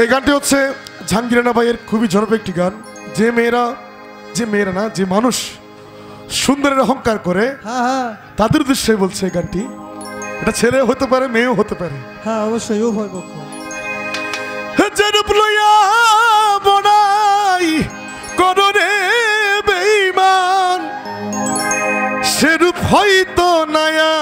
এই গানটি হচ্ছে জাহাঙ্গীর রানা ভাইয়ের খুবই জনপ্রিয় একটি গান। যে মেয়েরা না, যে মানুষ সুন্দরের অহংকার করে তাদের উদ্দেশ্যে বলছে এই গানটি। এটা ছেলে হতে পারে, মেয়েও হতে পারে। হ্যাঁ অবশ্যই উভয় পক্ষ। যেরূপ লইয়া বনাই কররে বেঈমান, সেরূপ হয়তো নায়া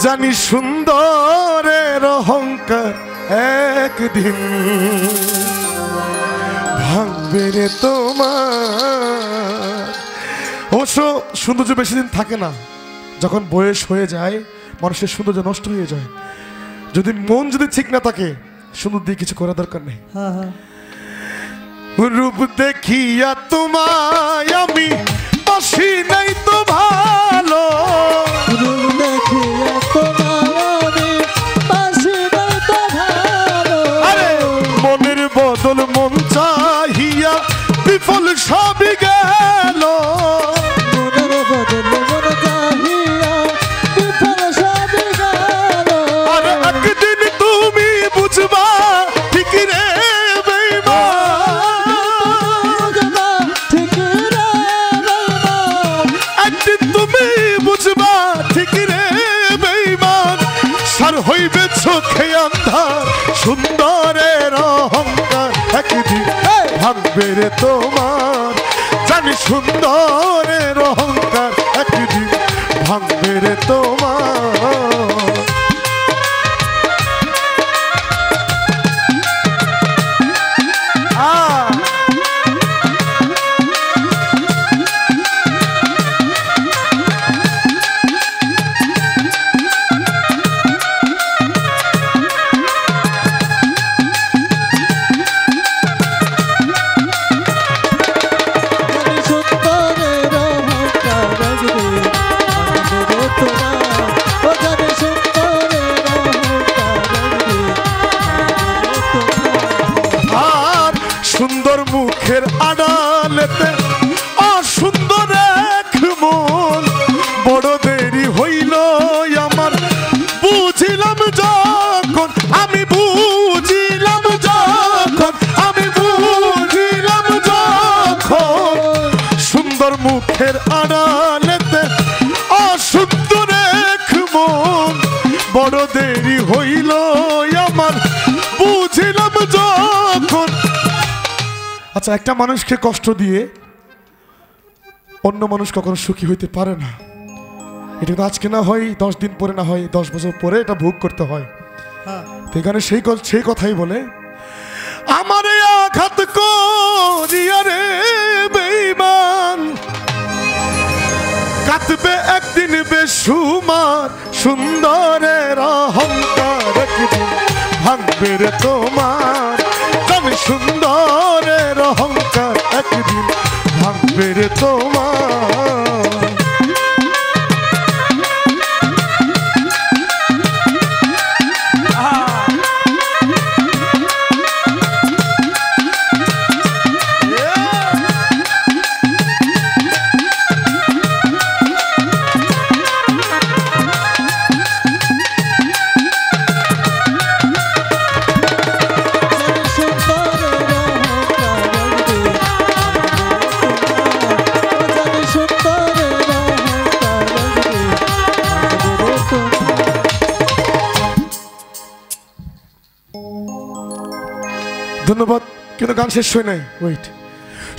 জানি সুন্দরের অহংকার একদিন ভাঙবে রে তোমার। অবশ্য সৌন্দর্য বেশি দিন থাকে না, যখন বয়স হয়ে যায় মানুষের সৌন্দর্য নষ্ট হয়ে যায়। যদি মন ঠিক না থাকে সুন্দর দিয়ে কিছু করার দরকার নেই। রূপ দেখিয়া তোমায় আমি বাসি নাই তো ভালো, রূপ দেখিয়া তোমায় আমি বাসি নাই তো ভালো। আরে মনের বদল মন চাহিয়া বিফল সবই গেল, মনের বদল মন চাহিয়া বিফল সবই গেল। আরে একদিন তুমি বুঝবা ঠিক রে হইবে চোখে আন্ধার, সুন্দরের অহংকার একদিন ভাঙবে রে তোমার। জানি সুন্দরের অহংকার একদিন ভাঙবে রে তোমার। সুন্দর মুখের আড়ালেতে অসুন্দর এক মন, বড় দেরি হইল আমার বুঝিলাম যখন, আমি বুঝিলাম যখন, আমি বুঝিলাম যখন। সুন্দর মুখের আড়ালেতে অসুন্দর এক মন, বড় দেরি হইল আমার বুঝিলাম যখন। আচ্ছা, একটা মানুষকে কষ্ট দিয়ে অন্য মানুষ কখনো সুখী হইতে পারে না। এটা তো আজকে না হয় 10 দিন পরে, না হয় 10 বছর পরে এটা ভোগ করতে হয়। এখানে সেই কথাই বলে, আমারে আঘাত করিয়া রে বেঈমান, কাটবে একদিন বেসুমার, সুন্দরের অহংকার একদিন ভাঙবে রে তোমার। জানি সুন্দরের অহংকার একদিন ভাঙবে রে তোমার। ধন্যবাদ, কিন্তু গান শেষ হয় নাই। ওয়েট,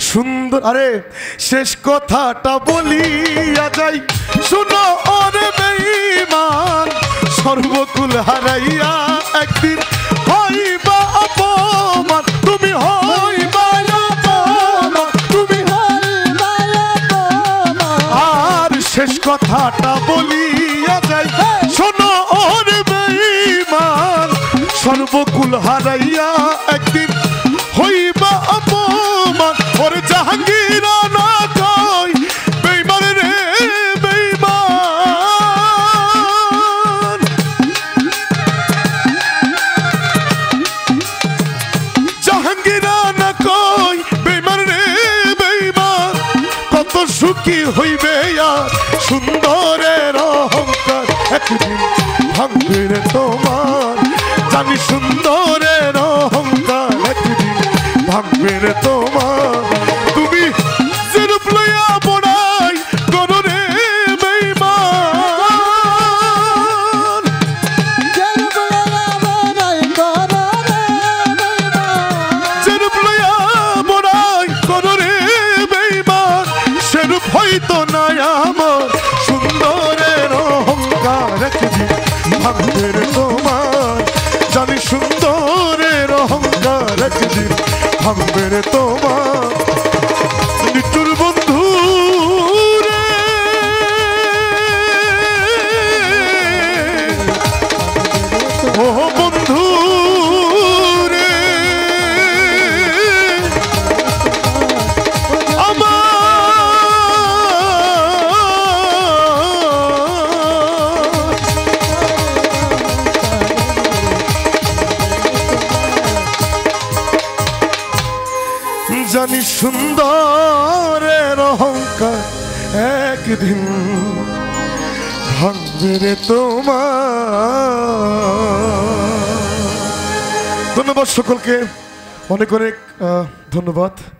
সুন্দর, আরে শেষ কথাটা বলিয়া যাই, শুনো ওরে বেঈমান, সর্বকুল হারাইয়া একদিন হইবা অপমান, তুমি হইবা অপমান, তুমি হইবা অপমান। আর শেষ কথাটা বলিয়া যাই, শোনো ওরে বেঈমান, সর্বকুল হারাইয়া একদিন হইবা অপমান। ওরে জাহাঙ্গীর না কই বেঈমান রে বেঈমান, জাহাঙ্গীর না কই বেঈমান রে বেঈমান। কত সুখী হইবে আর সুন্দরের অহংকার একদিন ভাঙবে রে তোমার। জানি সুন্দরের অহংকার একদিন ভাঙবে রে তোমার। তুমি যেরূপ লইয়া বড়াই করো রে বেঈমান, যেরূপ লইয়া বড়াই করো রে বেঈমান, সেরূপ হয়তো নাই আমার সুন্দরের অহংকার একদিন ভাঙবে রে তোমার। জানি সুন্দরের অহংকার একদিন ভাঙবে রে তোমার। নিটুর বন্ধু রে, ও বন্ধু রে, জানি সুন্দরের অহংকার একদিন ভাঙবে রে তোমার। ধন্যবাদ সকলকে, অনেক অনেক ধন্যবাদ।